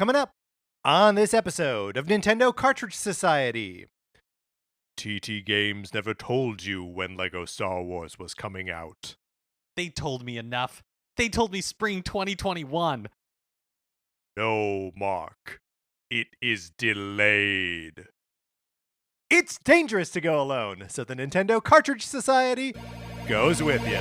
Coming up on this episode of Nintendo Cartridge Society. TT Games never told you when LEGO Star Wars was coming out. They told me enough. They told me spring 2021. No, Mark. It is delayed. It's dangerous to go alone, so the Nintendo Cartridge Society goes with you.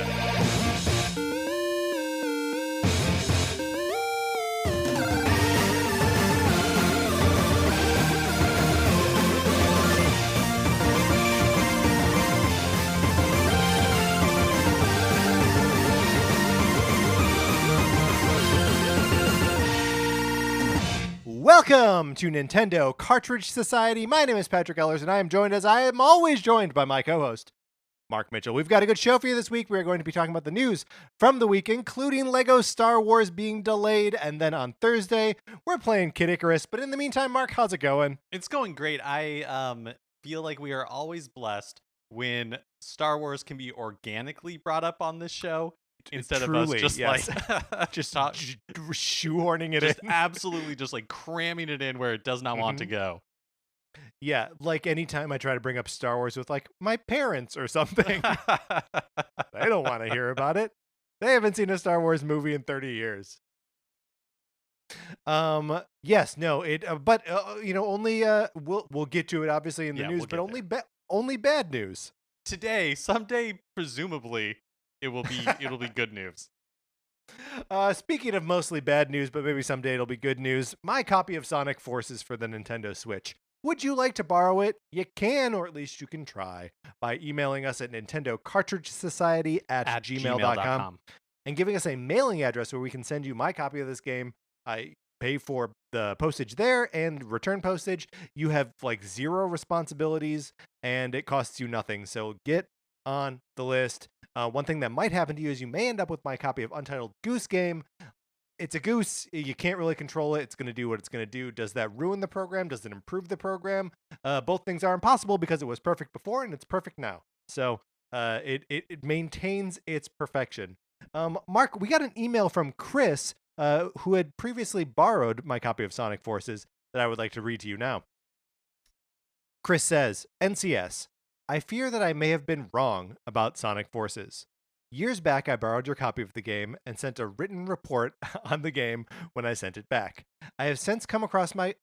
Welcome to Nintendo Cartridge Society. My name is Patrick Ellers, and I am joined, as I am always joined, by my co-host, Mark Mitchell. We've got a good show for you this week. We're going to be talking about the news from the week, including LEGO Star Wars being delayed, and then on Thursday, we're playing Kid Icarus. But in the meantime, Mark, how's it going? It's going great. I feel like we are always blessed when Star Wars can be organically brought up on this show. Instead of us just yes. like just shoehorning it just in. absolutely just like cramming it in where it does not want to go. Yeah, like anytime I try to bring up Star Wars with like my parents or something, they don't want to hear about it. They haven't seen a Star Wars movie in 30 years. Yes, no, but only we'll get to it obviously in the news, but only bad news. Today, someday, presumably, it'll be good news. Speaking of mostly bad news, but maybe someday it'll be good news, my copy of Sonic Forces for the Nintendo Switch. Would you like to borrow it? You can, or at least you can try, by emailing us at nintendocartridgesociety@gmail.com and giving us a mailing address where we can send you my copy of this game. I pay for the postage there and return postage. You have like zero responsibilities and it costs you nothing. So get on the list. One thing that might happen to you is you may end up with my copy of Untitled Goose Game. It's a goose. You can't really control it. It's going to do what it's going to do. Does that ruin the program? Does it improve the program? Both things are impossible because it was perfect before and it's perfect now. So it maintains its perfection. Mark, we got an email from Chris, who had previously borrowed my copy of Sonic Forces that I would like to read to you now. Chris says, NCS, I fear that I may have been wrong about Sonic Forces. Years back, I borrowed your copy of the game and sent a written report on the game when I sent it back. I have since come across a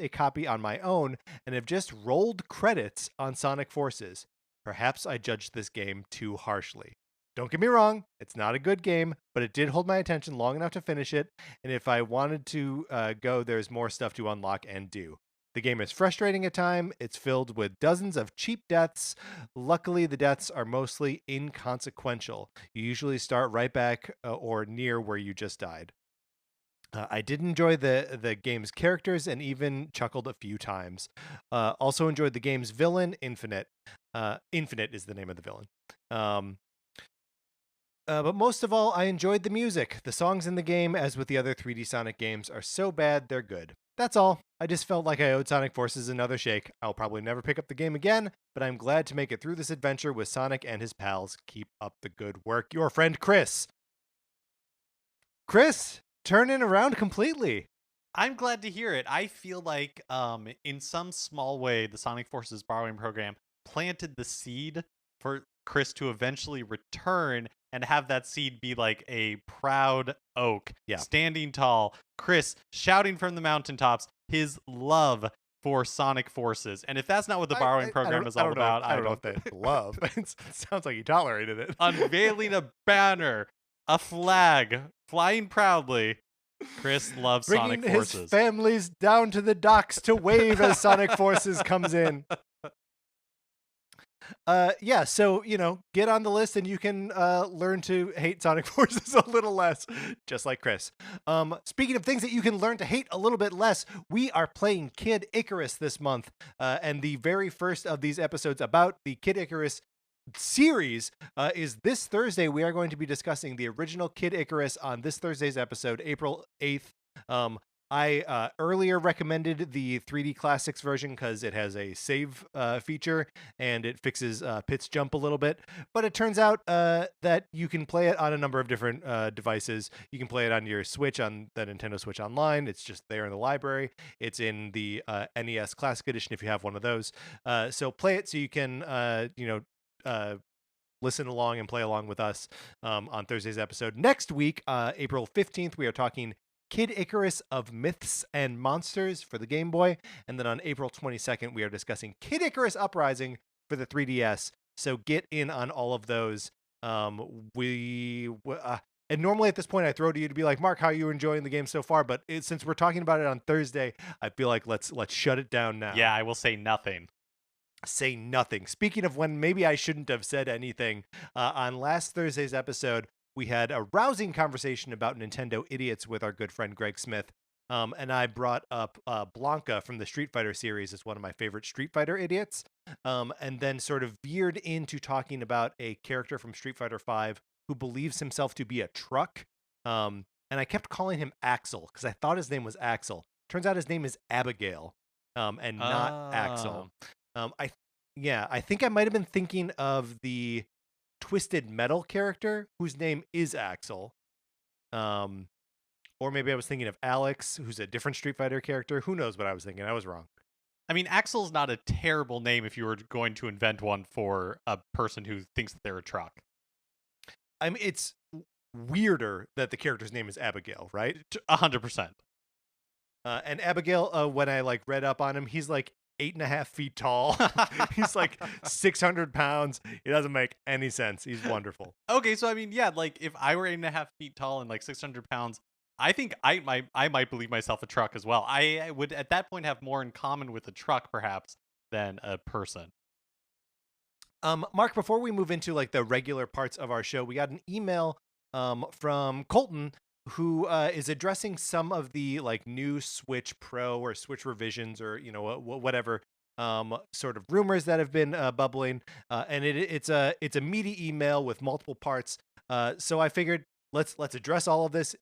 copy on my own and have just rolled credits on Sonic Forces. Perhaps I judged this game too harshly. Don't get me wrong, it's not a good game, but it did hold my attention long enough to finish it, and if I wanted to go, there's more stuff to unlock and do. The game is frustrating at times. It's filled with dozens of cheap deaths. Luckily, the deaths are mostly inconsequential. You usually start right back or near where you just died. I did enjoy the game's characters and even chuckled a few times. Also enjoyed the game's villain, Infinite. Infinite is the name of the villain. But most of all, I enjoyed the music. The songs in the game, as with the other 3D Sonic games, are so bad they're good. That's all. I just felt like I owed Sonic Forces another shake. I'll probably never pick up the game again, but I'm glad to make it through this adventure with Sonic and his pals. Keep up the good work. Your friend, Chris. Chris, turning around completely. I'm glad to hear it. I feel like in some small way, the Sonic Forces borrowing program planted the seed for Chris to eventually return and have that seed be like a proud oak, standing tall. Chris shouting from the mountaintops his love for Sonic Forces. And if that's not what the borrowing program is all about, I don't know if they love. It sounds like he tolerated it. Unveiling a banner, a flag, flying proudly. Chris loves Sonic Forces. Bringing his families down to the docks to wave as Sonic Forces comes in. So, get on the list and you can learn to hate Sonic Forces a little less, just like Chris. Speaking of things that you can learn to hate a little bit less, we are playing Kid Icarus this month, and the very first of these episodes about the Kid Icarus series is this Thursday. We are going to be discussing the original Kid Icarus on this Thursday's episode, April 8th. I earlier recommended the 3D Classics version because it has a save feature and it fixes pitch jump a little bit. But it turns out that you can play it on a number of different devices. You can play it on your Switch, on the Nintendo Switch Online. It's just there in the library. It's in the NES Classic Edition if you have one of those. So play it so you can, listen along and play along with us on Thursday's episode. Next week, April 15th, we are talking Kid Icarus of Myths and Monsters for the Game Boy. And then on April 22nd, we are discussing Kid Icarus Uprising for the 3DS. So get in on all of those. And normally at this point, I throw to you to be like, Mark, how are you enjoying the game so far? But since we're talking about it on Thursday, I feel like let's shut it down now. Yeah, I will say nothing. Say nothing. Speaking of when maybe I shouldn't have said anything, on last Thursday's episode, we had a rousing conversation about Nintendo idiots with our good friend Greg Smith. And I brought up Blanca from the Street Fighter series as one of my favorite Street Fighter idiots. And then sort of veered into talking about a character from Street Fighter V who believes himself to be a truck. And I kept calling him Axel because I thought his name was Axel. Turns out his name is Abigail, and not Axel. I think I might have been thinking of the Twisted Metal character whose name is Axel. Or maybe I was thinking of Alex, who's a different Street Fighter character. Who knows what I was thinking? I was wrong. I mean, Axel's not a terrible name if you were going to invent one for a person who thinks that they're a truck. I mean, it's weirder that the character's name is Abigail, right? 100%. And Abigail, when I read up on him, he's 8.5 feet tall. He's 600 pounds. He doesn't make any sense. He's wonderful. Okay, so I mean, yeah, if I were 8.5 feet tall and 600 pounds, I think I might believe myself a truck as well. I would at that point have more in common with a truck perhaps than a person. Mark, before we move into the regular parts of our show, we got an email from Colton, who is addressing some of the new Switch Pro or Switch revisions or whatever sort of rumors that have been bubbling, and it's a meaty email with multiple parts. So I figured let's address all of this.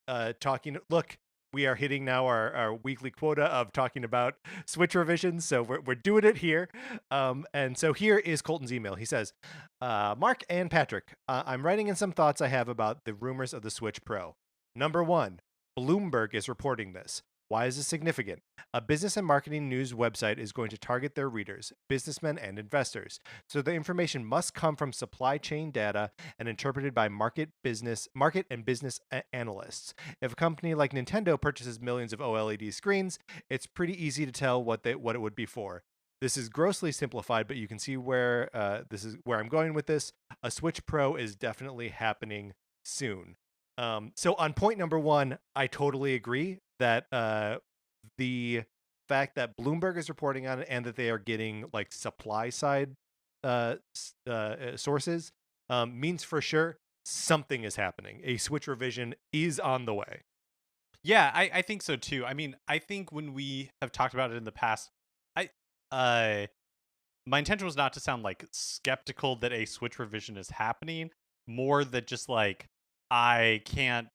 Look, we are hitting now our weekly quota of talking about Switch revisions, so we're doing it here. And so here is Colton's email. He says, Mark and Patrick, I'm writing in some thoughts I have about the rumors of the Switch Pro. Number 1, Bloomberg is reporting this. Why is this significant? A business and marketing news website is going to target their readers, businessmen and investors. So the information must come from supply chain data and interpreted by market and business analysts. If a company like Nintendo purchases millions of OLED screens, it's pretty easy to tell what it would be for. This is grossly simplified, but you can see where I'm going with this. A Switch Pro is definitely happening soon. So on point number 1, I totally agree that the fact that Bloomberg is reporting on it and that they are getting supply side sources means for sure something is happening. A Switch revision is on the way. Yeah, I think so too. I mean, I think when we have talked about it in the past, my intention was not to sound skeptical that a Switch revision is happening, more that just I can't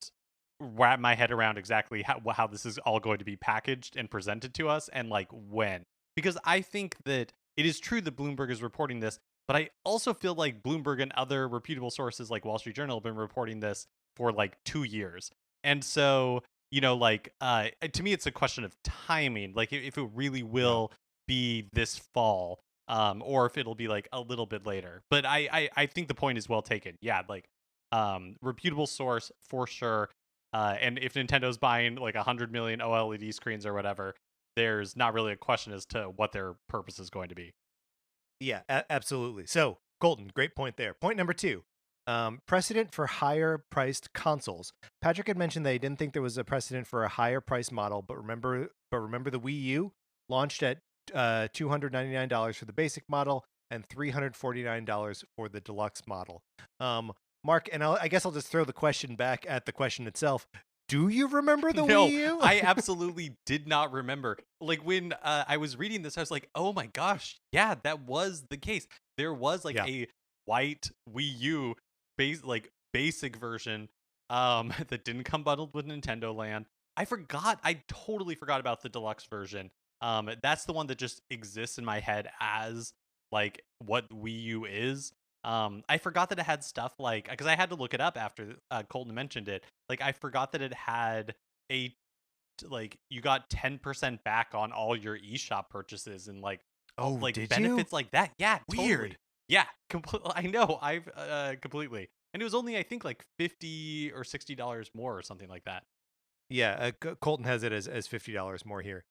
wrap my head around exactly how this is all going to be packaged and presented to us and when. Because I think that it is true that Bloomberg is reporting this, but I also feel like Bloomberg and other reputable sources like Wall Street Journal have been reporting this for 2 years. And so, to me, it's a question of timing, if it really will be this fall, or if it'll be a little bit later. But I think the point is well taken. Yeah, reputable source for sure. And if Nintendo's buying 100 million OLED screens or whatever, there's not really a question as to what their purpose is going to be. Yeah, absolutely. So, Colton, great point there. Point number 2, precedent for higher priced consoles. Patrick had mentioned that he didn't think there was a precedent for a higher price model, but remember the Wii U launched at $299 for the basic model and $349 for the deluxe model. Mark, and I guess I'll just throw the question back at the question itself. Do you remember the Wii U? I absolutely did not remember. When I was reading this, I was like, oh my gosh, yeah, that was the case. There was a white Wii U basic version that didn't come bundled with Nintendo Land. I forgot. I totally forgot about the deluxe version. That's the one that just exists in my head as like what Wii U is. I forgot that it had stuff like because I had to look it up after Colton mentioned it. Like I forgot that it had a like you got 10% back on all your eShop purchases and like Oh, like did you? benefits like that. Yeah, Weird. totally. Yeah, I know. I've completely. And it was only I think like 50 or $60 more or something like that. Yeah, Colton has it as $50 more here.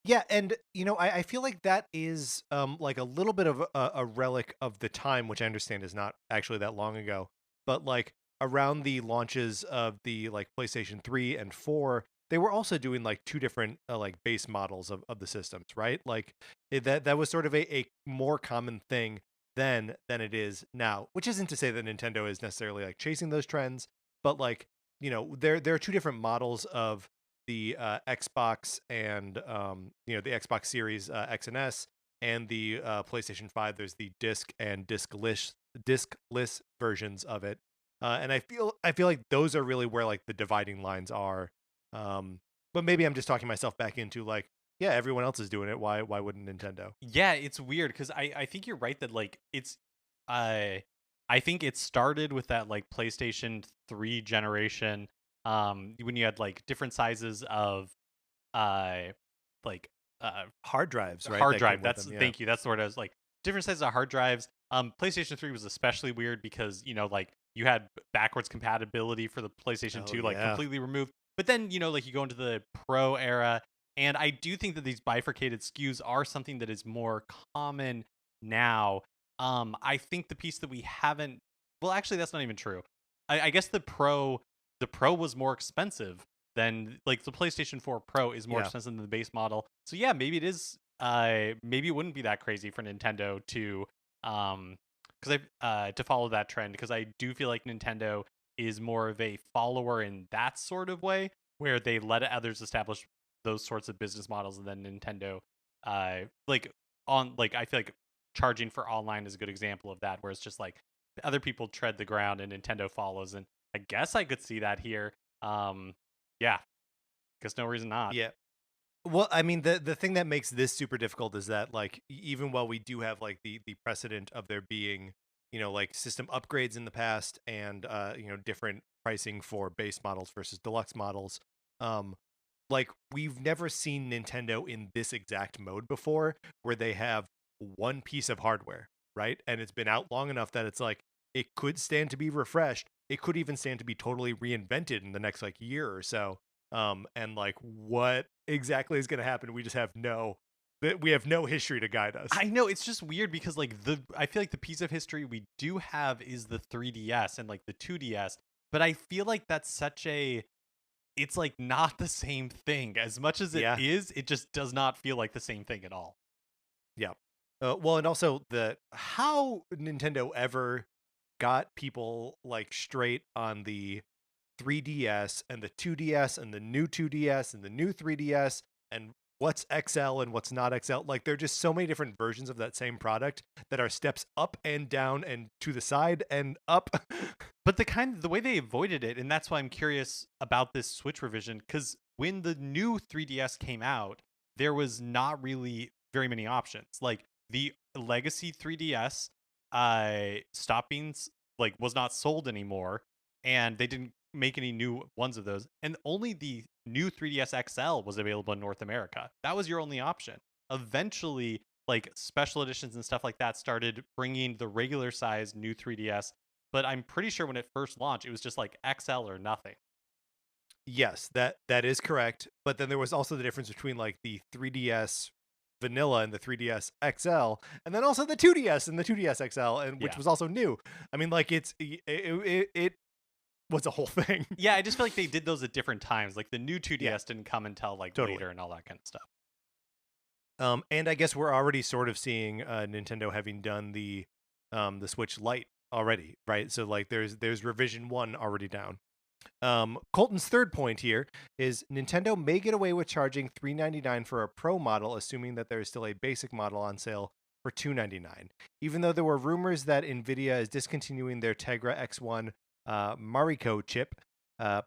Yeah, and I feel like that is like a little bit of a relic of the time, which I understand is not actually that long ago, but like around the launches of the like PlayStation 3 and 4, they were also doing like two different like base models of the systems, right? Like that was sort of a more common thing then than it is now, which isn't to say that Nintendo is necessarily like chasing those trends, but like there are two different models of the Xbox and the Xbox Series X and S and the PlayStation 5. There's the disc and discless versions of it, and I feel like those are really where like the dividing lines are. But maybe I'm just talking myself back into like, yeah, everyone else is doing it. Why wouldn't Nintendo? Yeah, it's weird because I think you're right that like it's uh I think it started with that like PlayStation 3 generation when you had like different sizes of uh like Hard drives, right? hard That came drive. with That's them. Yeah. thank you. That's the word I was like different sizes of hard drives. PlayStation 3 was especially weird because like you had backwards compatibility for the PlayStation Oh 2 like yeah. completely removed. But then like you go into the Pro era, and I do think that these bifurcated SKUs are something that is more common now. I think the piece that we haven't, well, actually, that's not even true. I guess the Pro was more expensive than like the PlayStation 4 Pro is more Yeah. expensive than the base model. So yeah, maybe it is. Maybe it wouldn't be that crazy for Nintendo to because I to follow that trend because I do feel like Nintendo is more of a follower in that sort of way where they let others establish those sorts of business models and then Nintendo like on like I feel like charging for online is a good example of that where it's just like other people tread the ground and Nintendo follows, and I guess I could see that here. Yeah, guess no reason not. Yeah. Well, I mean, the thing that makes this super difficult is that like even while we do have like the precedent of there being like system upgrades in the past and different pricing for base models versus deluxe models, um like we've never seen Nintendo in this exact mode before where they have one piece of hardware, right? And it's been out long enough that it's like it could stand to be refreshed. It could even stand to be totally reinvented in the next like year or so. And like what exactly is going to happen, we just have no history to guide us. I know it's just weird because like I feel like the piece of history we do have is the 3DS and like the 2DS, but I feel like that's such a it's like not the same thing. As much as it Yeah. is, it just does not feel like the same thing at all. Yeah. Well, and also the how Nintendo ever got people like straight on the 3DS and the 2DS and the new 2DS and the new 3DS and what's XL and what's not XL. Like there are just so many different versions of that same product that are steps up and down and to the side and up. But the way they avoided it, and that's why I'm curious about this Switch revision, because when the new 3DS came out, there was not really very many options. Like the legacy 3DS, stopped being like was not sold anymore, and they didn't make any new ones of those. And only the new 3DS XL was available in North America. That was your only option. Eventually, like special editions and stuff like that started bringing the regular size new 3DS, but I'm pretty sure when it first launched, it was just like XL or nothing. Yes, that is correct. But then there was also the difference between like the 3DS vanilla and the 3DS XL, and then also the 2DS and the 2DS XL, and which Yeah. was also new. I mean, like it was a whole thing. Yeah, I just feel like they did those at different times. Like the new Yeah, 2DS didn't come until like totally. later and all that kind of stuff. And I guess we're already sort of seeing Nintendo having done the Switch Lite already, right? So like there's revision 1 already down. Colton's third point here is Nintendo may get away with charging $399 for a Pro model, assuming that there is still a basic model on sale for $299. Even though there were rumors that Nvidia is discontinuing their Tegra X1 Mariko chip,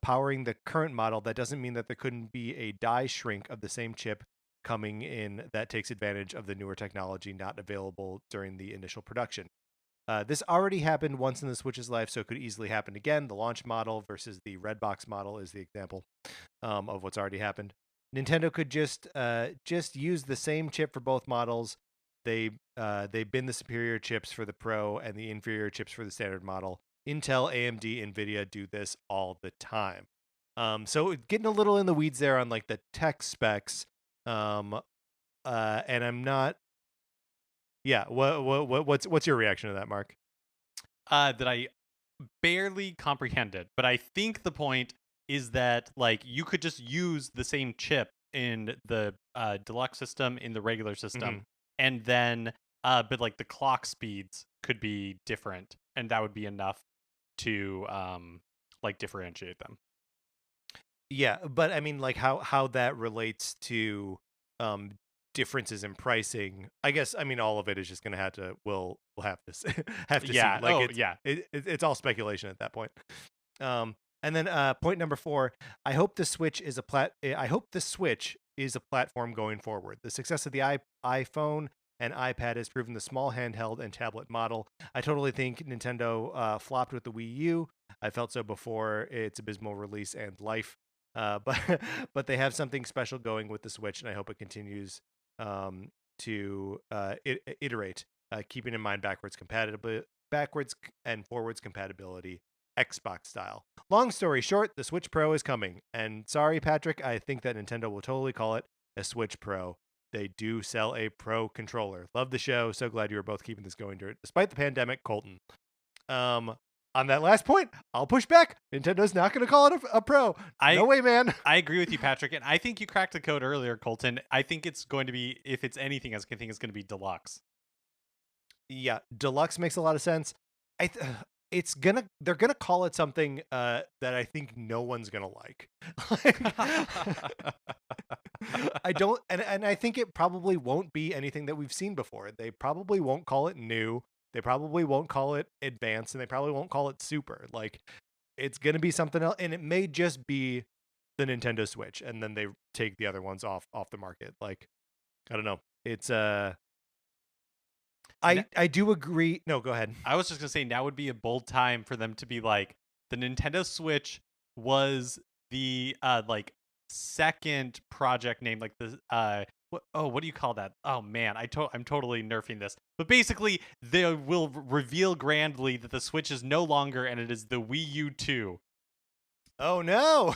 powering the current model, that doesn't mean that there couldn't be a die shrink of the same chip coming in that takes advantage of the newer technology not available during the initial production. This already happened once in the Switch's life, so it could easily happen again. The launch model versus the red box model is the example of what's already happened. Nintendo could just use the same chip for both models. They've been the superior chips for the Pro and the inferior chips for the standard model. Intel, AMD, Nvidia do this all the time. So getting a little in the weeds there on like the tech specs. And I'm not. Yeah. What's your reaction to that, Mark? That I barely comprehended, but I think the point is that like you could just use the same chip in the deluxe system, in the regular system, and then but like the clock speeds could be different, and that would be enough to like differentiate them. Yeah, but I mean, like how that relates to differences in pricing. I guess I mean all of it is just gonna have to we'll have to have to Yeah. see. Like Oh, yeah. it's all speculation at that point. And then point number 4. I hope the Switch is a platform going forward. The success of the iPhone and iPad has proven the small handheld and tablet model. I totally think Nintendo flopped with the Wii U. I felt so before its abysmal release and life. But but they have something special going with the Switch, and I hope it continues to iterate, keeping in mind backwards and forwards compatibility, Xbox style. Long story short, the Switch Pro is coming, and sorry, Patrick, I think that Nintendo will totally call it a Switch Pro. They do sell a Pro controller. Love the show. So glad you were both keeping this going despite the pandemic, Colton. On that last point, I'll push back. Nintendo's not going to call it a Pro. No way, man. I agree with you, Patrick, and I think you cracked the code earlier, Colton. I think it's going to be, if it's anything, I think it's going to be deluxe. Yeah, deluxe makes a lot of sense. They're gonna call it something that I think no one's gonna like. I don't, and I think it probably won't be anything that we've seen before. They probably won't call it new. They probably won't call it advanced, and they probably won't call it super. Like, it's gonna be something else, and it may just be the Nintendo Switch, and then they take the other ones off the market. Like, I don't know. It's I do agree. No, go ahead. I was just gonna say now would be a bold time for them to be like, the Nintendo Switch was the like second project name, like the what do you call that? Oh man, I'm totally nerfing this. But basically, they will reveal grandly that the Switch is no longer, and it is the Wii U 2. Oh no,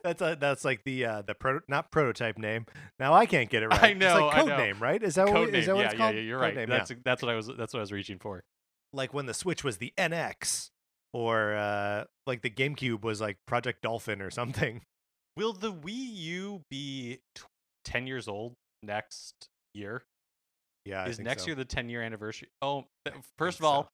that's like the not prototype name. Now I can't get it right. I know, it's like code name, right? Is that code what, name. is that what Yeah, it's called? yeah, you're Code right. name, That's what I was reaching for. Like when the Switch was the NX, or like the GameCube was like Project Dolphin or something. Will the Wii U be 10 years old next year? Yeah, is next so. year the 10-year anniversary? Oh, first of all,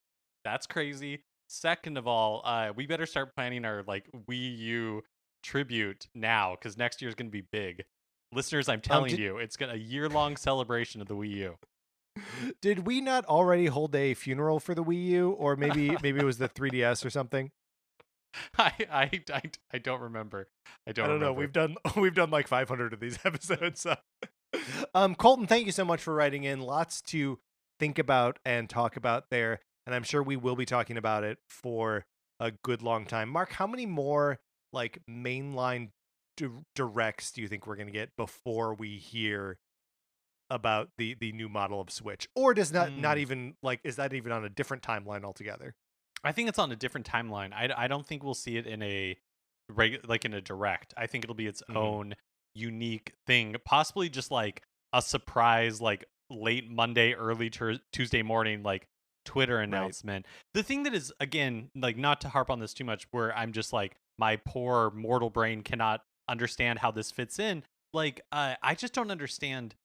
that's crazy. Second of all, we better start planning our like Wii U tribute now, because next year is going to be big. Listeners, I'm telling you, it's a year-long celebration of the Wii U. Did we not already hold a funeral for the Wii U, or maybe it was the 3DS or something? I don't remember. I don't know. We've done like 500 of these episodes. So. Colton, thank you so much for writing in. Lots to think about and talk about there, and I'm sure we will be talking about it for a good long time. Mark, how many more like mainline directs do you think we're going to get before we hear about the new model of Switch? Or does not even like, is that even on a different timeline altogether? I think it's on a different timeline. I don't think we'll see it in a in a direct. I think it'll be its own unique thing, possibly just like a surprise, like late Monday, early Tuesday morning, like Twitter announcement. Right. The thing that is, again, like, not to harp on this too much, where I'm just like, my poor mortal brain cannot understand how this fits in. Like, I just don't understand.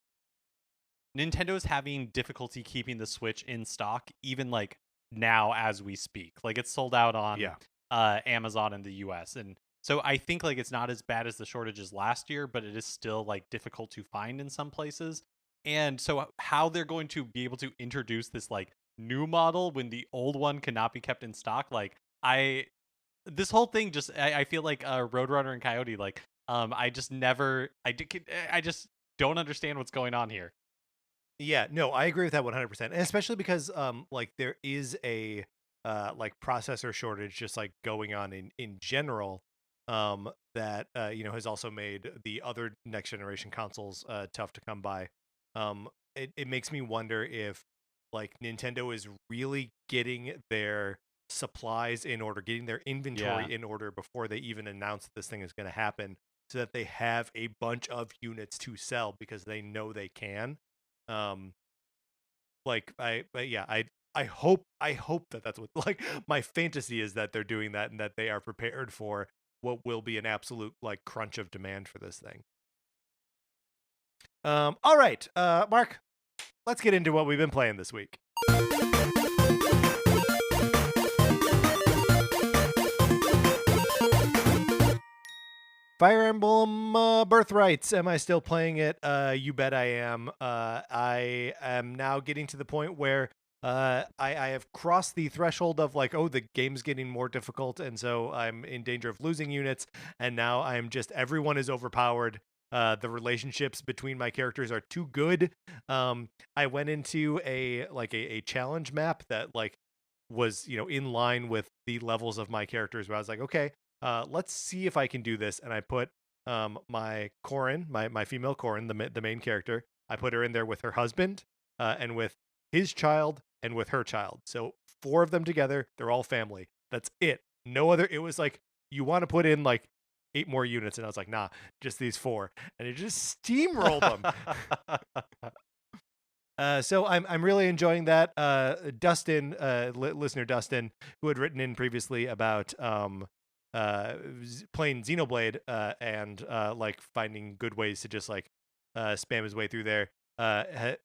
Nintendo's having difficulty keeping the Switch in stock, even like now as we speak. Like, it's sold out on Amazon in the US, and so I think like it's not as bad as the shortages last year, but it is still like difficult to find in some places. And so how they're going to be able to introduce this like new model when the old one cannot be kept in stock, like this whole thing just I feel like Roadrunner and Coyote. Like, I just never I just don't understand what's going on here. Yeah, no, I agree with that 100%. And especially because like there is a like processor shortage just like going on in general that has also made the other next generation consoles tough to come by. It makes me wonder if like Nintendo is really getting their supplies in order, getting their Yeah. inventory in order before they even announce that this thing is going to happen so that they have a bunch of units to sell because they know they can. um like but yeah, I hope that that's what like my fantasy is, that they're doing that and that they are prepared for what will be an absolute like crunch of demand for this thing. All right, Mark, let's get into what we've been playing this week. Fire Emblem Birthrights. Am I still playing it? You bet I am. I am now getting to the point where I have crossed the threshold of like, oh, the game's getting more difficult, and so I'm in danger of losing units. And now I'm just everyone is overpowered. The relationships between my characters are too good. I went into a challenge map that like was in line with the levels of my characters, where I was like, okay, let's see if I can do this. And I put my Corin, my female Corin, the main character. I put her in there with her husband and with his child and with her child. So four of them together. They're all family. That's it. No other. It was like, you want to put in like 8 more units, and I was like, nah, just these 4, and it just steamrolled them. So I'm really enjoying that. Dustin, listener Dustin, who had written in previously about playing Xenoblade and like finding good ways to just like spam his way through there.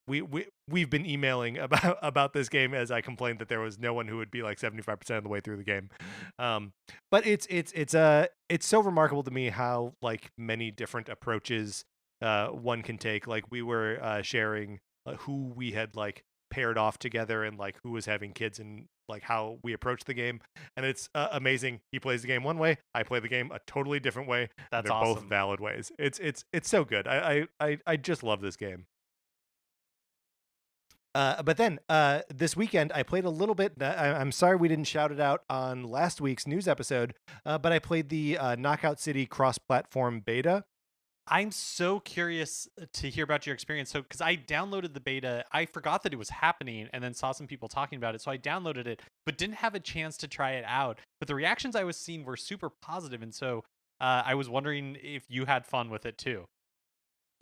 We've been emailing about this game, as I complained that there was no one who would be like 75% of the way through the game. But it's so remarkable to me how like many different approaches one can take. Like we were sharing who we had like paired off together and like who was having kids and like how we approach the game, and it's amazing. He plays the game one way, I play the game a totally different way, and That's they're both awesome. valid ways. It's so good. I just love this game. But then this weekend I played a little bit. I'm sorry we didn't shout it out on last week's news episode, but I played the Knockout City cross-platform beta. I'm so curious to hear about your experience. So, because I downloaded the beta, I forgot that it was happening and then saw some people talking about it. So, I downloaded it, but didn't have a chance to try it out. But the reactions I was seeing were super positive. And so, I was wondering if you had fun with it too.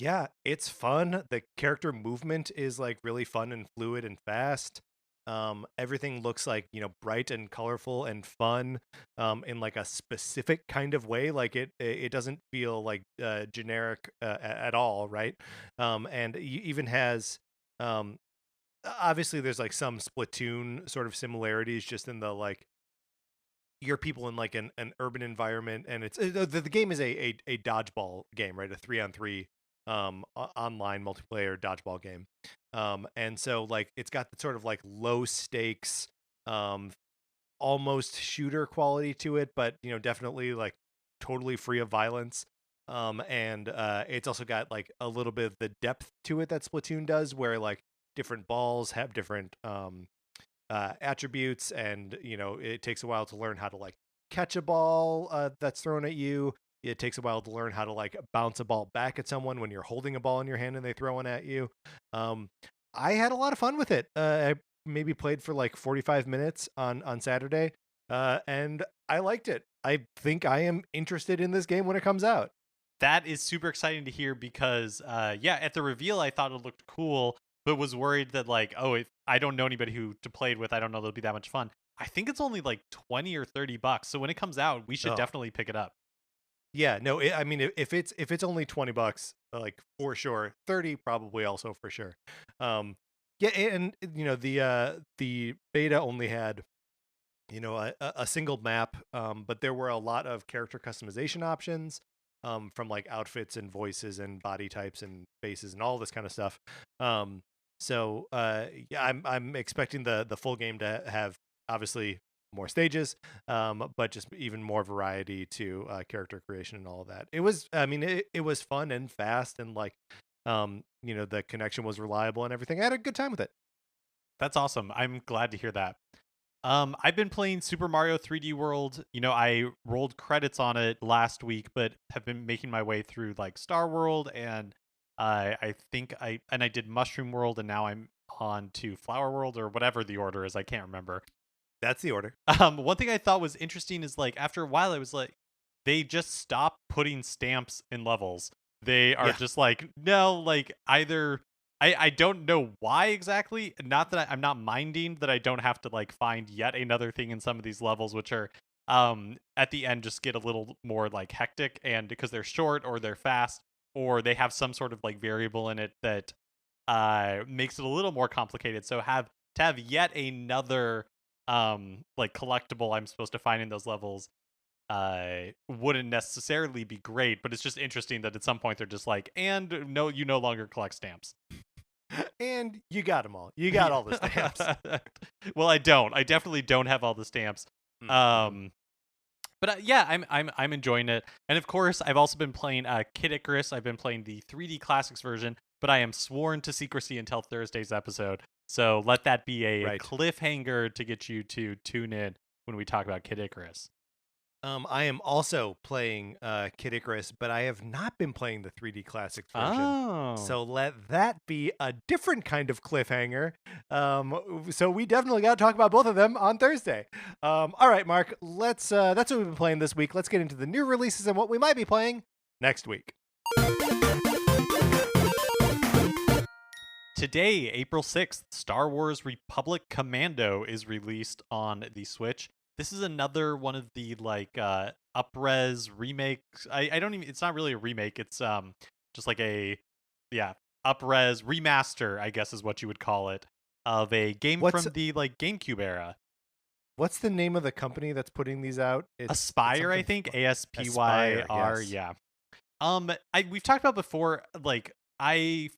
Yeah, it's fun. The character movement is like really fun and fluid and fast. Everything looks like, bright and colorful and fun, in like a specific kind of way. Like it doesn't feel like generic at all, right? And even has, um, obviously there's like some Splatoon sort of similarities just in the like your people in like an urban environment, and it's the game is a dodgeball game, right? A 3-on-3 online multiplayer dodgeball game. And so like it's got the sort of like low stakes, um almost shooter quality to it, but definitely like totally free of violence. And it's also got like a little bit of the depth to it that Splatoon does, where like different balls have different attributes, and it takes a while to learn how to like catch a ball that's thrown at you. It takes a while to learn how to like bounce a ball back at someone when you're holding a ball in your hand and they throw one at you. um I had a lot of fun with it. I maybe played for like 45 minutes on Saturday, and I liked it. I think I am interested in this game when it comes out. That is super exciting to hear because, yeah, at the reveal, I thought it looked cool, but was worried that, like, oh, if I don't know anybody who to play it with, I don't know it'll be that much fun. I think it's only like 20 or $30. So when it comes out, we should Oh, definitely pick it up. yeah, no, I mean, if it's only $20, like for sure. 30 probably also for sure. Yeah, and the beta only had a single map, but there were a lot of character customization options, from like outfits and voices and body types and faces and all this kind of stuff. So yeah, I'm expecting the full game to have obviously more stages, but just even more variety to character creation and all of that. It was, I mean, it was fun and fast, and like, the connection was reliable and everything. I had a good time with it. That's awesome. I'm glad to hear that. I've been playing Super Mario 3D World. I rolled credits on it last week, but have been making my way through like Star World, and I think I did Mushroom World, and now I'm on to Flower World, or whatever the order is. I can't remember. That's the order. One thing I thought was interesting is like after a while, I was like, they just stopped putting stamps in levels. They are Yeah. just like, no, like either I don't know why exactly. Not that I'm not minding that I don't have to like find yet another thing in some of these levels, which are at the end just get a little more like hectic, and because they're short or they're fast or they have some sort of like variable in it that makes it a little more complicated. So have yet another like collectible I'm supposed to find in those levels wouldn't necessarily be great, but it's just interesting that at some point they're just like, and no, you no longer collect stamps. And you got them all. You got all the stamps. Well, I don't. I definitely don't have all the stamps. Mm-hmm. But yeah, I'm enjoying it, and of course, I've also been playing Kid Icarus. I've been playing the 3D Classics version, but I am sworn to secrecy until Thursday's episode. So let that be a Right. cliffhanger to get you to tune in when we talk about Kid Icarus. I am also playing Kid Icarus, but I have not been playing the 3D Classics version. Oh, So let that be a different kind of cliffhanger. So we definitely got to talk about both of them on Thursday. All right, Mark, that's what we've been playing this week. Let's get into the new releases and what we might be playing next week. today, April 6th, Star Wars Republic Commando is released on the Switch. This is another one of the like up-res remakes. I don't even, it's not really a remake. It's just like a up-res remaster, I guess is what you would call it, of a game from the like GameCube era. What's the name of the company that's putting these out? Aspire, I think. ASPYR, yes. yeah. We've talked about before, like I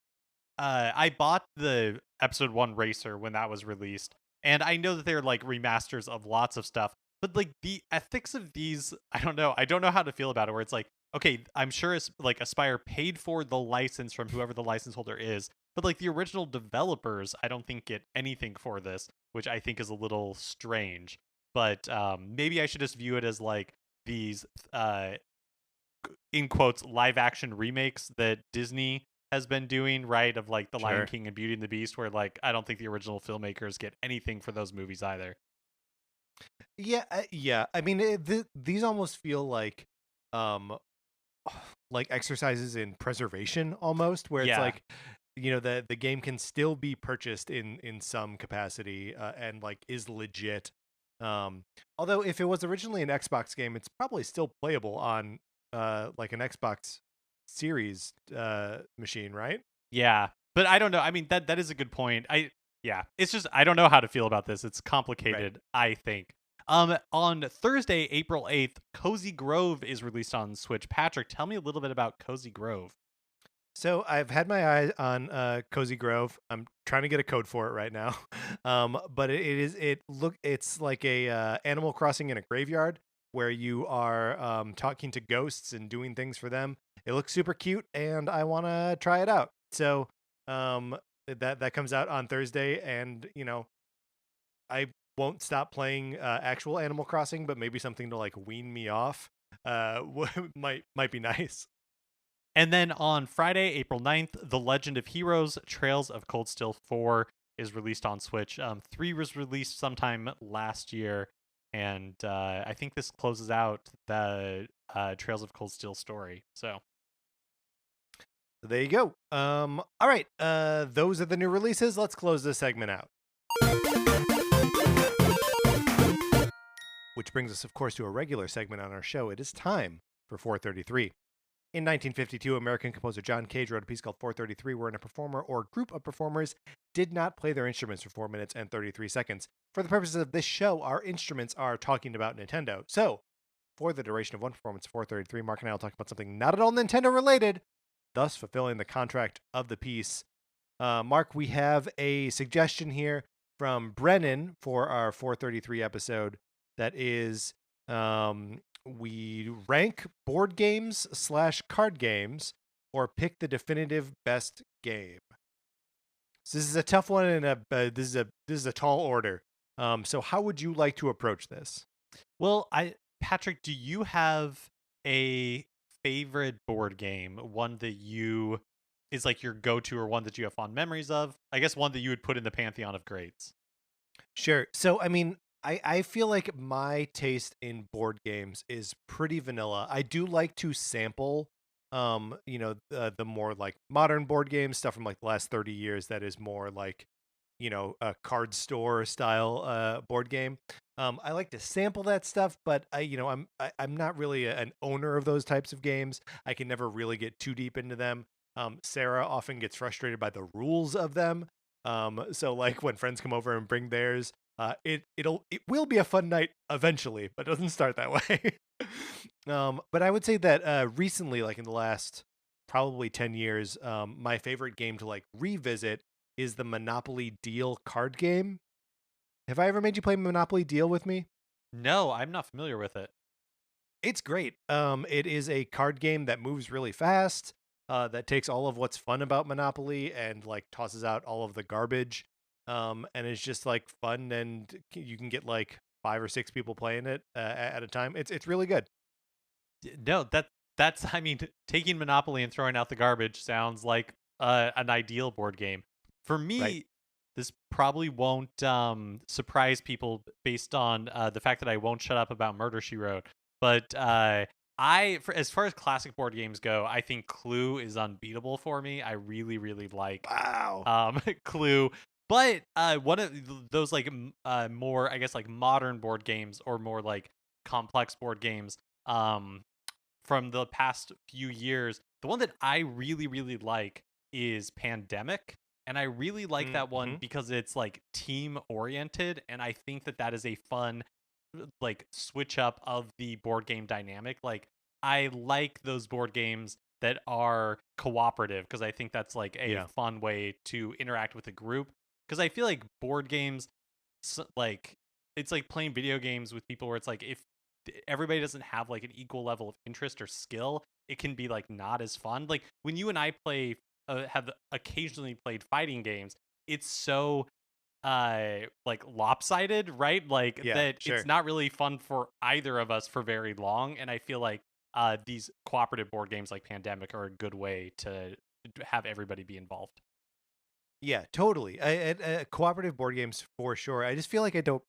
bought the episode 1 Racer when that was released, and I know that they're like remasters of lots of stuff, but like the ethics of these, I don't know. I don't know how to feel about it, where it's like, okay, I'm sure it's like Aspire paid for the license from whoever the license holder is, but like the original developers, I don't think get anything for this, which I think is a little strange. But maybe I should just view it as like these in quotes live action remakes that Disney has been doing, right, of like the Lion King and Beauty and the Beast, where like I don't think the original filmmakers get anything for those movies either. Yeah. I mean, these almost feel um, like exercises in preservation, almost, where it's like, the game can still be purchased in some capacity, and like is legit. Although if it was originally an Xbox game, it's probably still playable on like an Xbox Series machine, right? Yeah, but I don't know. I mean, that is a good point. It's just I don't know how to feel about this. It's complicated, right. I think. On Thursday, April 8th, Cozy Grove is released on Switch. Patrick, tell me a little bit about Cozy Grove. So I've had my eye on Cozy Grove. I'm trying to get a code for it right now. But it's like a Animal Crossing in a graveyard where you are talking to ghosts and doing things for them. It looks super cute, and I want to try it out. So that comes out on Thursday, and I won't stop playing actual Animal Crossing, but maybe something to like wean me off might be nice. And then on Friday, April 9th, The Legend of Heroes Trails of Cold Steel 4 is released on Switch. 3 was released sometime last year, and I think this closes out the Trails of Cold Steel story. So there you go. All right. Those are the new releases. Let's close this segment out. Which brings us, of course, to a regular segment on our show. It is time for 433. In 1952, American composer John Cage wrote a piece called 433, wherein a performer or group of performers did not play their instruments for 4 minutes and 33 seconds. For the purposes of this show, our instruments are talking about Nintendo. So, for the duration of one performance, 433, Mark and I will talk about something not at all Nintendo related, thus fulfilling the contract of the piece. Mark, we have a suggestion here from Brennan for our 433 episode. that is we rank board games / card games or pick the definitive best game. So this is a tough one, and this is a tall order. So how would you like to approach this? Well, Patrick, do you have a favorite board game? One that you is like your go-to, or one that you have fond memories of? I guess one that you would put in the pantheon of greats. Sure. So I mean, I feel like my taste in board games is pretty vanilla. I do like to sample the more like modern board games, stuff from like the last 30 years that is more like a card store style board game. I like to sample that stuff, but I'm not really an owner of those types of games. I can never really get too deep into them. Sarah often gets frustrated by the rules of them. So like when friends come over and bring theirs, it will be a fun night eventually, but it doesn't start that way. But I would say that recently, like in the last probably 10 years, my favorite game to like revisit is the Monopoly Deal card game. Have I ever made you play Monopoly Deal with me? No, I'm not familiar with it. It's great. It is a card game that moves really fast, that takes all of what's fun about Monopoly and like tosses out all of the garbage. And it's just like fun, and you can get like 5 or 6 people playing it at a time. It's really good. No, that's I mean, taking Monopoly and throwing out the garbage sounds like an ideal board game. For me, Right. this probably won't surprise people based on the fact that I won't shut up about Murder She Wrote. But as far as classic board games go, I think Clue is unbeatable for me. I really, really like Wow. Clue. But one of those like more, I guess, like modern board games, or more like complex board games from the past few years, the one that I really, really like is Pandemic. And I really like that one Mm-hmm. because it's like team oriented. And I think that that is a fun like switch up of the board game dynamic. Like, I like those board games that are cooperative, because I think that's like a Yeah. fun way to interact with a group. Because I feel like board games, like, it's like playing video games with people, where it's like if everybody doesn't have like an equal level of interest or skill, it can be like not as fun. Like when you and I play, have occasionally played fighting games, it's so like lopsided, right? Like Yeah. that it's Sure. not really fun for either of us for very long. And I feel like these cooperative board games like Pandemic are a good way to have everybody be involved. Yeah. Totally. Cooperative board games for sure. I just feel like I don't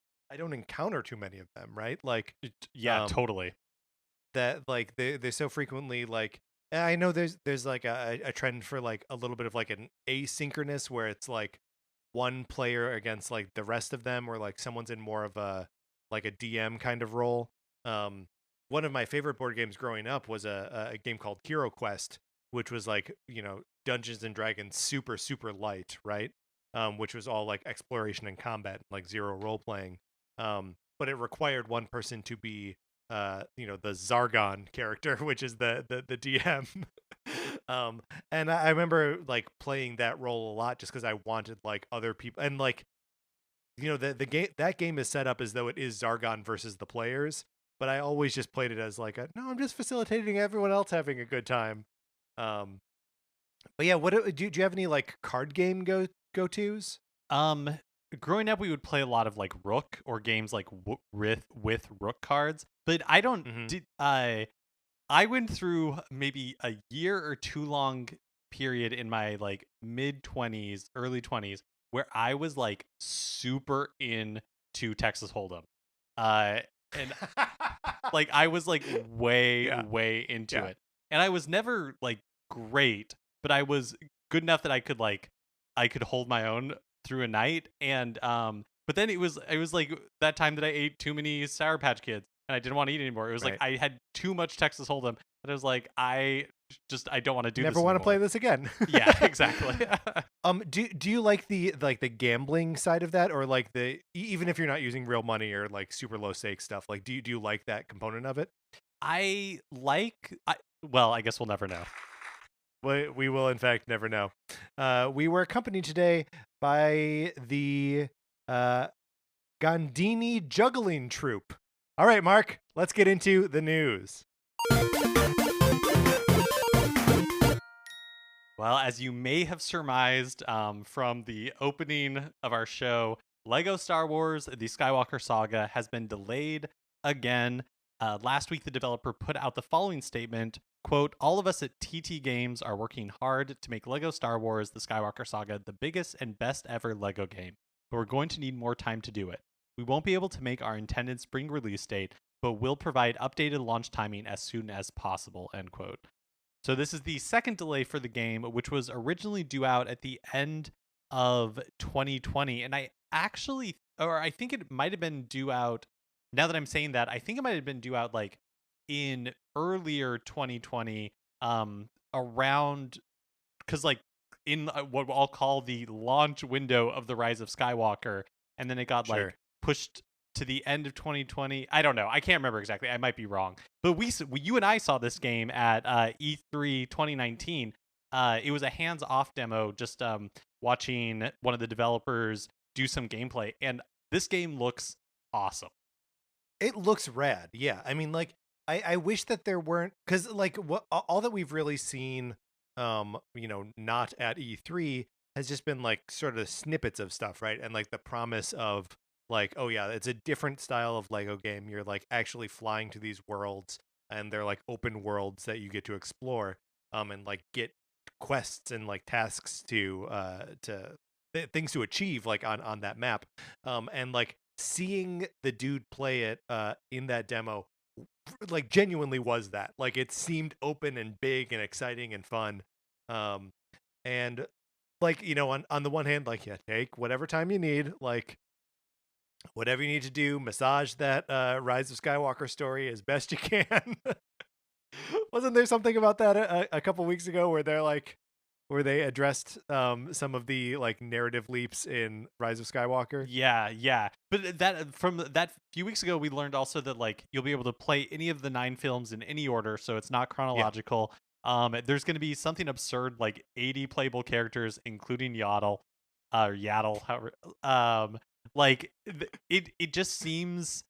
encounter too many of them. Right. Like Yeah, um totally. that like they're so frequently like, I know there's like a trend for like a little bit of like an asynchronous where it's like one player against like the rest of them, or like someone's in more of a like a DM kind of role. Um, one of my favorite board games growing up was a game called Hero Quest, which was like Dungeons and Dragons super light, right? Which was all like exploration and combat, like zero role playing. But it required one person to be the Zargon character, which is the DM. And I remember like playing that role a lot just because I wanted like other people, and like the game, that game is set up as though it is Zargon versus the players, but I always just played it as like no, I'm just facilitating everyone else having a good time. Um, but yeah, do you have any like card game go tos? Um, Growing up, we would play a lot of like Rook, or games like with Rook cards. But I don't Mm-hmm. did I went through maybe a year or two long period in my like mid 20s, early 20s, where I was like super into Texas Hold'em. Uh, and like I was like way, Yeah, way into yeah, it. And I was never like great, but I was good enough that I could hold my own through a night. And but then it was like that time that I ate too many Sour Patch Kids and I didn't want to eat anymore. It was like right. I had too much Texas Hold'em, and I was like, I don't want to do Never this want to play anymore. this again. Yeah, exactly. Do you like the gambling side of that, or like even if you're not using real money or like super low stakes stuff, like do you like that component of it? Well, I guess we'll never know. We will in fact never know. We were accompanied today by the uh Gandini juggling troupe. All right, Mark, let's get into the news. Well, as you may have surmised from the opening of our show, Lego Star Wars The Skywalker Saga has been delayed again. Last week, the developer put out the following statement, quote, "All of us at TT Games are working hard to make Lego Star Wars The Skywalker Saga the biggest and best ever Lego game, but we're going to need more time to do it. We won't be able to make our intended spring release date, but we'll provide updated launch timing as soon as possible," end quote. So this is the second delay for the game, which was originally due out at the end of 2020. And I think it might have been due out, now that I'm saying that, I think it might have been due out like in earlier 2020, around, because like in what I'll call the launch window of the Rise of Skywalker. And then it got Sure. like pushed to the end of 2020. I don't know. I can't remember exactly. I might be wrong. But you and I saw this game at E3 2019. It was a hands-off demo, just watching one of the developers do some gameplay, and this game looks awesome. It looks rad. Yeah. I mean, like, I wish that there weren't, because like what all that we've really seen, not at E3 has just been like sort of snippets of stuff, right? And like the promise of like, oh yeah, it's a different style of Lego game. You're like actually flying to these worlds, and they're like open worlds that you get to explore, and like get quests and like tasks to things to achieve like on that map, and like seeing the dude play it in that demo like genuinely was that, like, it seemed open and big and exciting and fun, um and like, on the one hand, like, yeah, take whatever time you need, like whatever you need to do, massage that Rise of Skywalker story as best you can. Wasn't there something about that a couple weeks ago where where they addressed some of the like narrative leaps in Rise of Skywalker? Yeah, yeah. But that from that few weeks ago, we learned also that like you'll be able to play any of the 9 films in any order, so it's not Yeah. chronological. There's going to be something absurd like 80 playable characters, including Yaddle, or Yaddle. However, it just seems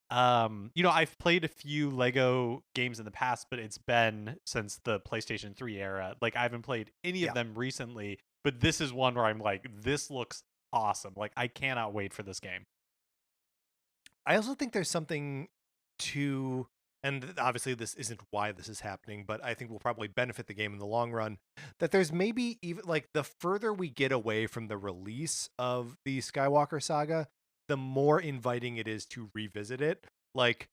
I've played a few Lego games in the past, but it's been since the PlayStation 3 era. Like I haven't played any of Yeah. them recently, but this is one where I'm like, this looks awesome. Like I cannot wait for this game. I also think there's something to, and obviously this isn't why this is happening, but I think will probably benefit the game in the long run, that there's maybe even like the further we get away from the release of the Skywalker saga, the more inviting it is to revisit it. Like,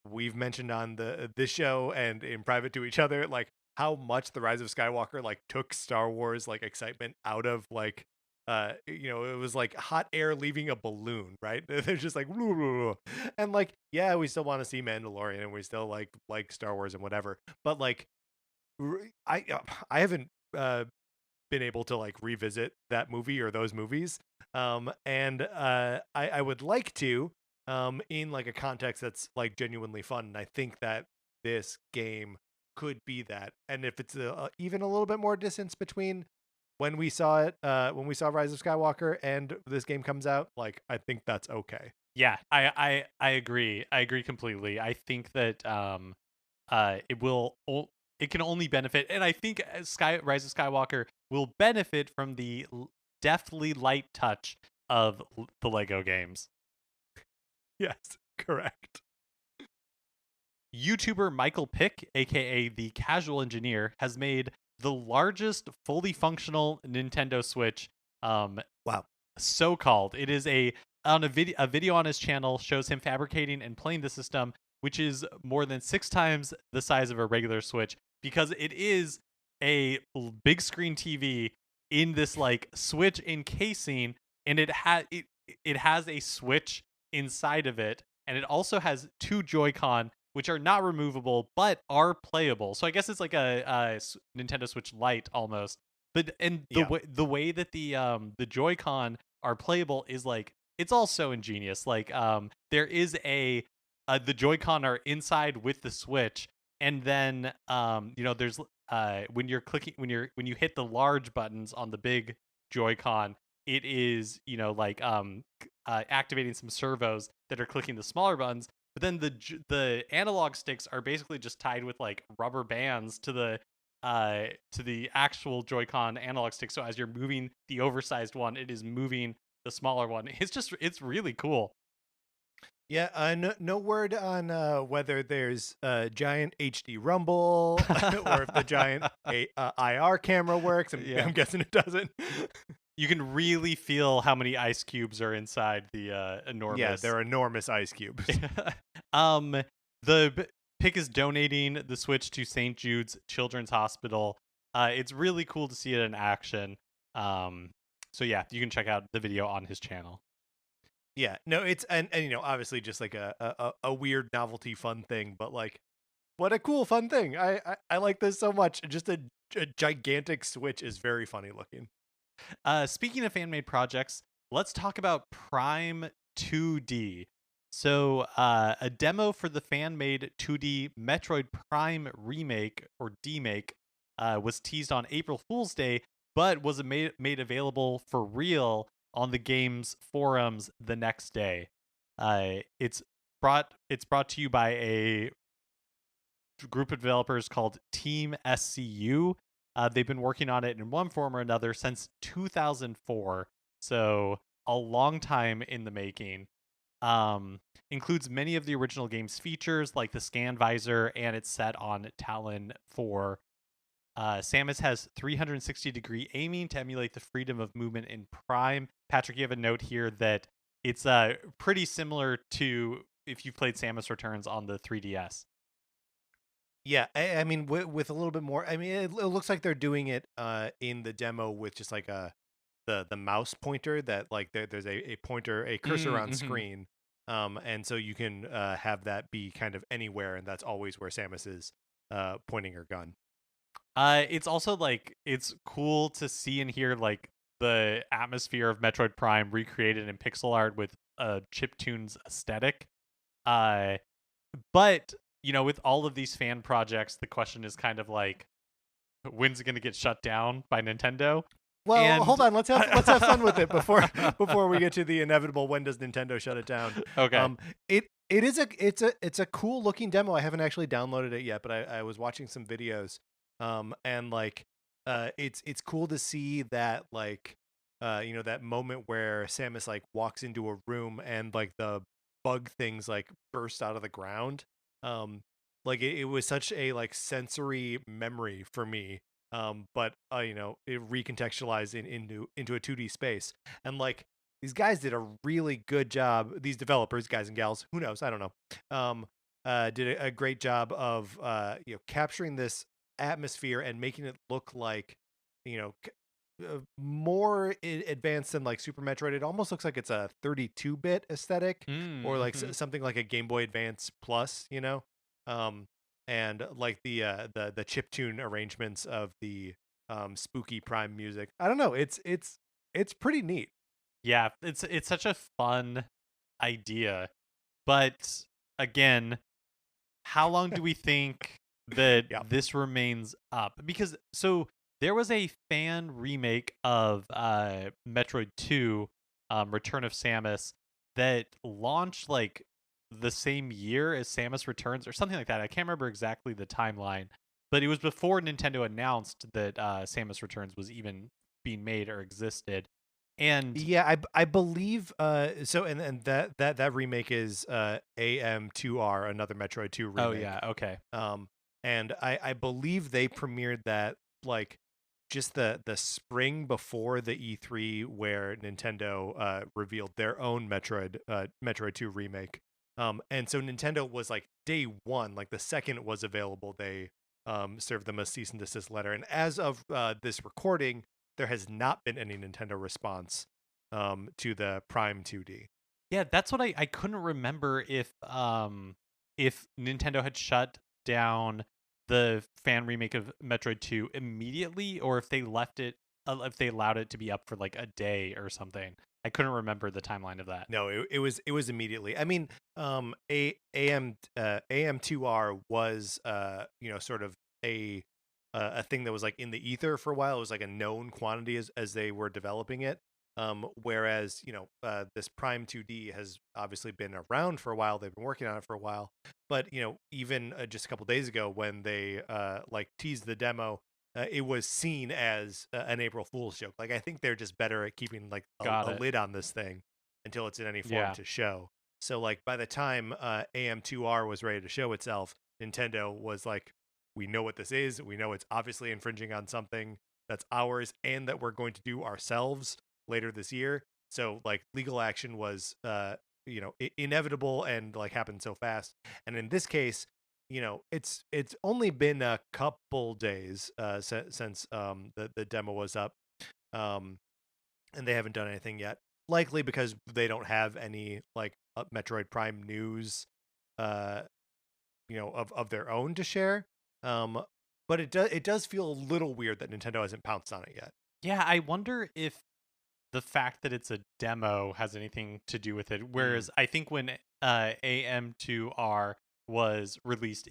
we've mentioned on this show and in private to each other, like how much the Rise of Skywalker like took Star Wars like excitement out of like it was like hot air leaving a balloon, right? They're just like "Woo, woo, woo." And like, yeah, we still want to see Mandalorian and we still like Star Wars and whatever, but like I haven't been able to like revisit that movie or those movies, and I would like to, in like a context that's like genuinely fun, and I think that this game could be that. And if it's even a little bit more distance between when we saw Rise of Skywalker and this game comes out, like, I think that's okay. Yeah, I agree. I agree completely. I think that it can only benefit, and I think Rise of Skywalker will benefit from the deftly light touch of the Lego games. Yes, correct. YouTuber Michael Pick, aka the Casual Engineer, has made the largest fully functional Nintendo Switch. Wow. So called. It is a video on his channel shows him fabricating and playing the system, which is more than 6 times the size of a regular Switch, because it is a big screen TV in this like Switch encasing, and it has a Switch inside of it, and it also has 2 Joy-Con, which are not removable but are playable. So I guess it's like a Nintendo Switch Lite almost. But and Yeah. the way that the Joy-Con are playable is like, it's all so ingenious. Like there is the Joy-Con are inside with the Switch, and then there's when you're clicking when you hit the large buttons on the big Joy-Con, it is activating some servos that are clicking the smaller buttons. but then the analog sticks are basically just tied with like rubber bands to the actual Joy-Con analog stick. So as you're moving the oversized one, it is moving the smaller one. It's really cool. Yeah, no word on whether there's a giant HD rumble or if the giant IR camera works. Yeah. I'm guessing it doesn't. You can really feel how many ice cubes are inside the Yeah, enormous. they're enormous ice cubes. um, pick is donating the Switch to St. Jude's Children's Hospital. It's really cool to see it in action. So yeah, you can check out the video on his channel. Yeah, no, it's and obviously just like a weird novelty fun thing, but like what a cool fun thing. I like this so much. Just a gigantic Switch is very funny looking. Speaking of fan made projects, let's talk about Prime 2D. So, a demo for the fan made 2D Metroid Prime remake or demake was teased on April Fool's Day, but was made available for real on the game's forums the next day. It's brought to you by a group of developers called Team SCU. They've been working on it in one form or another since 2004, so a long time in the making. Includes many of the original game's features, like the scan visor, and it's set on Talon 4. Samus has 360-degree aiming to emulate the freedom of movement in Prime. Patrick, you have a note here that it's pretty similar to if you've played Samus Returns on the 3DS. Yeah, I mean, with a little bit more. I mean, it looks like they're doing it in the demo with just like the mouse pointer that like there's a pointer, a cursor on screen, and so you can have that be kind of anywhere, and that's always where Samus is pointing her gun. It's also like it's cool to see and hear like the atmosphere of Metroid Prime recreated in pixel art with chiptunes aesthetic. But with all of these fan projects, the question is kind of like, when's it going to get shut down by Nintendo? Well, hold on. Let's have fun with it before we get to the inevitable. When does Nintendo shut it down? Okay. It's a cool looking demo. I haven't actually downloaded it yet, but I was watching some videos. And like, it's cool to see that like, that moment where Samus like walks into a room and like the bug things like burst out of the ground. Like it was such a like sensory memory for me. But it recontextualized into a 2D space, and like these guys did a really good job. These developers, guys and gals, who knows? I don't know. Did a great job of capturing this atmosphere and making it look like more advanced than like Super Metroid. It almost looks like it's a 32-bit aesthetic, or like something like a Game Boy Advance Plus, and like the chiptune arrangements of the spooky Prime music. I don't know. It's pretty neat. Yeah, it's such a fun idea, but again, how long do we think that this remains up? Because so there was a fan remake of Metroid 2, Return of Samus, that launched like the same year as Samus Returns or something like that. I can't remember exactly the timeline, but it was before Nintendo announced that Samus Returns was even being made or existed. And yeah, I believe so, and that remake is AM2R, another Metroid 2 remake. Oh yeah, okay. And I believe they premiered that like just the spring before the E3 where Nintendo revealed their own Metroid 2 remake. And so Nintendo was like day one, like the second it was available, they served them a cease and desist letter. And as of this recording, there has not been any Nintendo response to the Prime 2D. Yeah, that's what I couldn't remember if Nintendo had shut down the fan remake of Metroid 2 immediately, or if they left it, if they allowed it to be up for like a day or something. I couldn't remember the timeline of that. No, it was immediately. I mean, AM2R was sort of a thing that was like in the ether for a while. It was like a known quantity as they were developing it. Whereas, this Prime 2D has obviously been around for a while. They've been working on it for a while. But, even just a couple days ago when they teased the demo, it was seen as an April Fool's joke. Like, I think they're just better at keeping like Got a it. lid on this thing until it's in any form Yeah. to show. So like by the time AM2R was ready to show itself, Nintendo was like, we know what this is. We know it's obviously infringing on something that's ours and that we're going to do ourselves later this year. So like legal action was inevitable and like happened so fast. And in this case, it's only been a couple days since the demo was up. And they haven't done anything yet. Likely because they don't have any like Metroid Prime news of their own to share. But it does feel a little weird that Nintendo hasn't pounced on it yet. Yeah, I wonder if the fact that it's a demo has anything to do with it. Whereas I think when AM2R was released,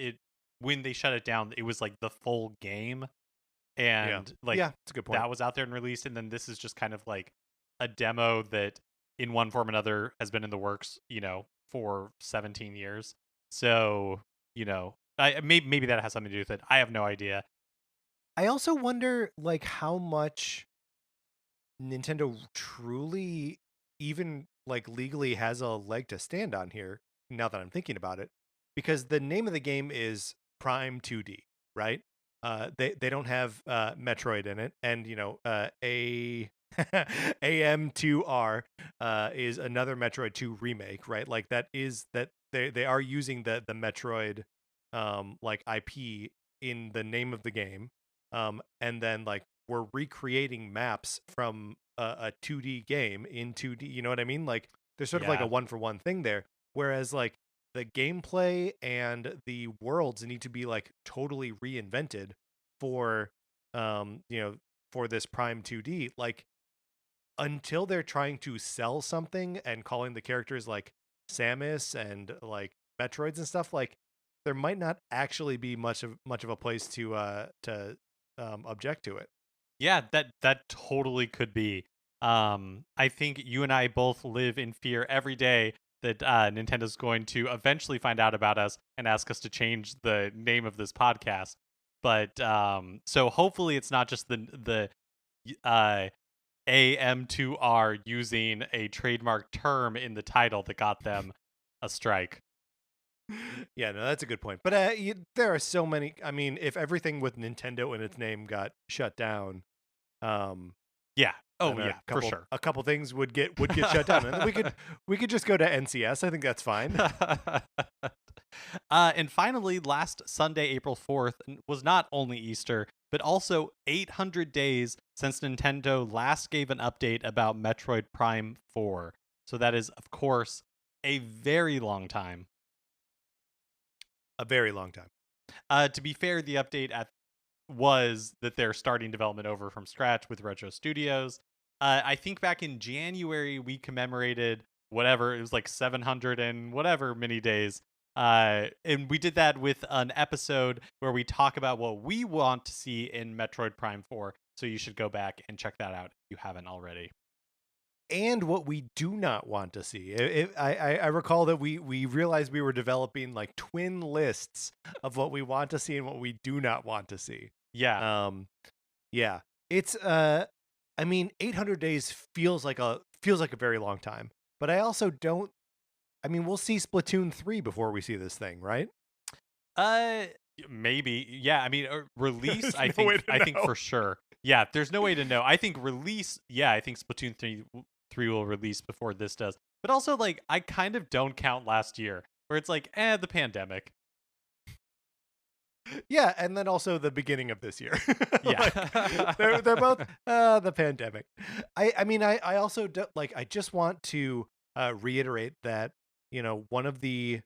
when they shut it down, it was like the full game, and Yeah, it's a good point. that was out there and released, and then this is just kind of like a demo that in one form or another has been in the works, for 17 years. So, maybe that has something to do with it. I have no idea. I also wonder like how much Nintendo truly even like legally has a leg to stand on here now that I'm thinking about it, because the name of the game is Prime 2D, right? They don't have Metroid in it, and a AM2R is another Metroid 2 remake, right? Like that they are using the Metroid like IP in the name of the game, and then like we're recreating maps from a 2D game in 2D. You know what I mean? Like there's sort of like a Yeah. 1-for-1 thing there. Whereas like the gameplay and the worlds need to be like totally reinvented for for this Prime 2D. Like until they're trying to sell something and calling the characters like Samus and like Metroids and stuff, like there might not actually be much of a place to object to it. Yeah, that totally could be. I think you and I both live in fear every day that Nintendo's going to eventually find out about us and ask us to change the name of this podcast. But so hopefully it's not just the AM2R using a trademark term in the title that got them a strike. Yeah, no, that's a good point. But there are so many. I mean, if everything with Nintendo in its name got shut down, Yeah. Oh then yeah, for sure. a couple things would get shut down, and then we could just go to NCS. I think that's fine. And finally, last Sunday, April 4th, was not only Easter, but also 800 days since Nintendo last gave an update about Metroid Prime 4. So that is, of course, a very long time. A very long time. To be fair, the update was that they're starting development over from scratch with Retro Studios. I think back in January, we commemorated whatever, it was like 700 and whatever many days. And we did that with an episode where we talk about what we want to see in Metroid Prime 4. So you should go back and check that out if you haven't already. And what we do not want to see. I recall that we realized we were developing like twin lists of what we want to see and what we do not want to see. Yeah. Yeah. It's I mean 800 days feels like a very long time. But I also don't, I mean we'll see Splatoon 3 before we see this thing, right? Maybe. Yeah, I mean release There's no way to I think know. for sure. Yeah, there's no way to know. I think release, yeah, I think Splatoon 3 will release before this does. But also like I kind of don't count last year where it's like, the pandemic. Yeah, and then also the beginning of this year. Yeah. Like, they're both the pandemic. I mean I also do, like I just want to reiterate that one of the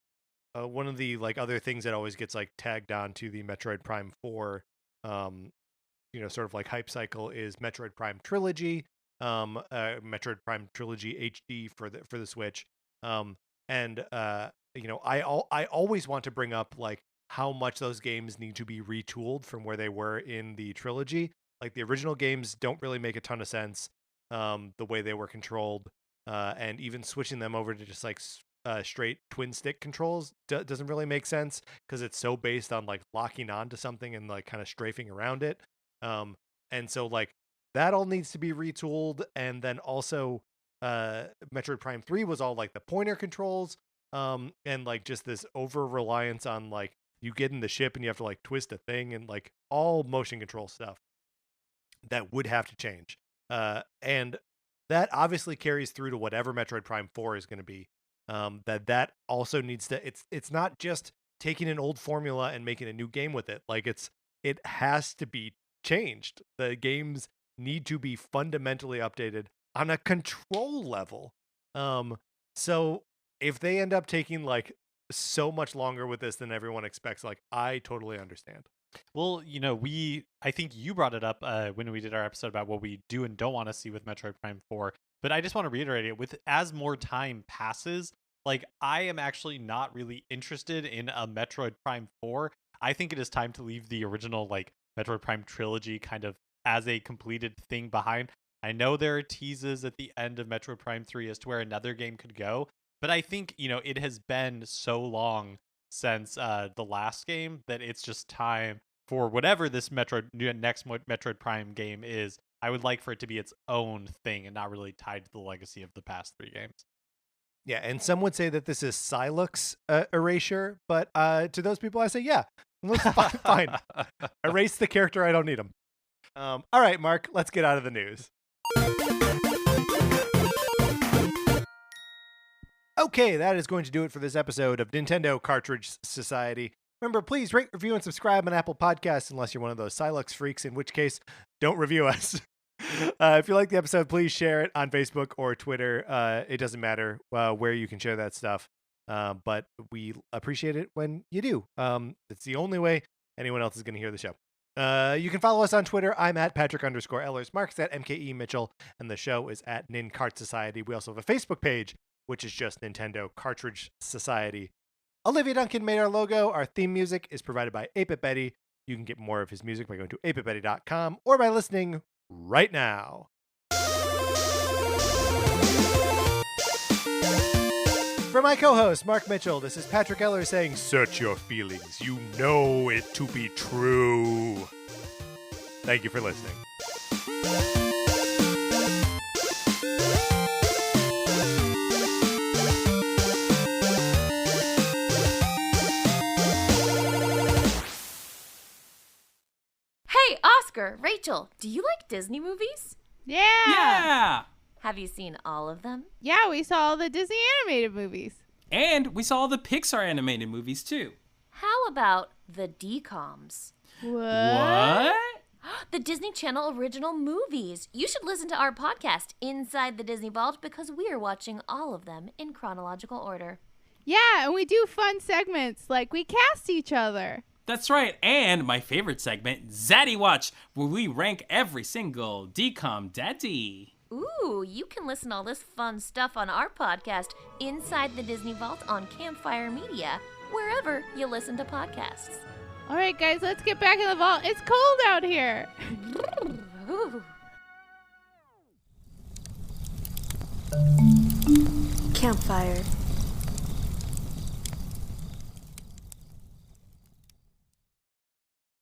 like other things that always gets like tagged on to the Metroid Prime 4 sort of like hype cycle is Metroid Prime Trilogy, Metroid Prime Trilogy HD for the Switch. And I always want to bring up like how much those games need to be retooled from where they were in the trilogy. Like the original games don't really make a ton of sense. the way they were controlled, and even switching them over to just like straight twin stick controls doesn't really make sense because it's so based on like locking onto something and like kind of strafing around it. And so like that all needs to be retooled. And then also Metroid Prime 3 was all like the pointer controls, and like just this over reliance on like you get in the ship and you have to like twist a thing and like all motion control stuff that would have to change. And that obviously carries through to whatever Metroid Prime 4 is going to be. That also needs to, it's not just taking an old formula and making a new game with it. Like it has to be changed. The games need to be fundamentally updated on a control level. So if they end up taking like so much longer with this than everyone expects, like I totally understand. Well, I think you brought it up when we did our episode about what we do and don't want to see with Metroid Prime 4. But I just want to reiterate it, with as more time passes, like I am actually not really interested in a Metroid Prime 4. I think it is time to leave the original like Metroid Prime trilogy kind of as a completed thing behind. I know there are teases at the end of Metroid Prime 3 as to where another game could go, but I think, it has been so long since the last game that it's just time for whatever this next Metroid Prime game is. I would like for it to be its own thing and not really tied to the legacy of the past 3 games. Yeah, and some would say that this is Silex erasure, but to those people I say, yeah, fine. Erase the character, I don't need him. All right, Mark, let's get out of the news. Okay, that is going to do it for this episode of Nintendo Cartridge Society. Remember, please rate, review, and subscribe on Apple Podcasts unless you're one of those Silex freaks, in which case, don't review us. If you like the episode, please share it on Facebook or Twitter. It doesn't matter where you can share that stuff, but we appreciate it when you do. It's the only way anyone else is going to hear the show. You can follow us on Twitter. I'm at Patrick_Ellers. Mark's at MKE Mitchell, and the show is at NinCart Society. We also have a Facebook page, which is just Nintendo Cartridge Society. Olivia Duncan made our logo. Our theme music is provided by 8-Bit Betty. You can get more of his music by going to 8bitbetty.com or by listening right now. For my co-host, Mark Mitchell, this is Patrick Eller saying, search your feelings. You know it to be true. Thank you for listening. Hey, Oscar, Rachel, do you like Disney movies? Yeah! Have you seen all of them? Yeah, we saw all the Disney animated movies. And we saw all the Pixar animated movies, too. How about the DComs? What? The Disney Channel original movies. You should listen to our podcast, Inside the Disney Vault, because we are watching all of them in chronological order. Yeah, and we do fun segments, like we cast each other. That's right, and my favorite segment, Zaddy Watch, where we rank every single DCOM daddy. Ooh, you can listen to all this fun stuff on our podcast, Inside the Disney Vault, on Campfire Media, wherever you listen to podcasts. All right, guys, let's get back in the vault. It's cold out here. Campfire.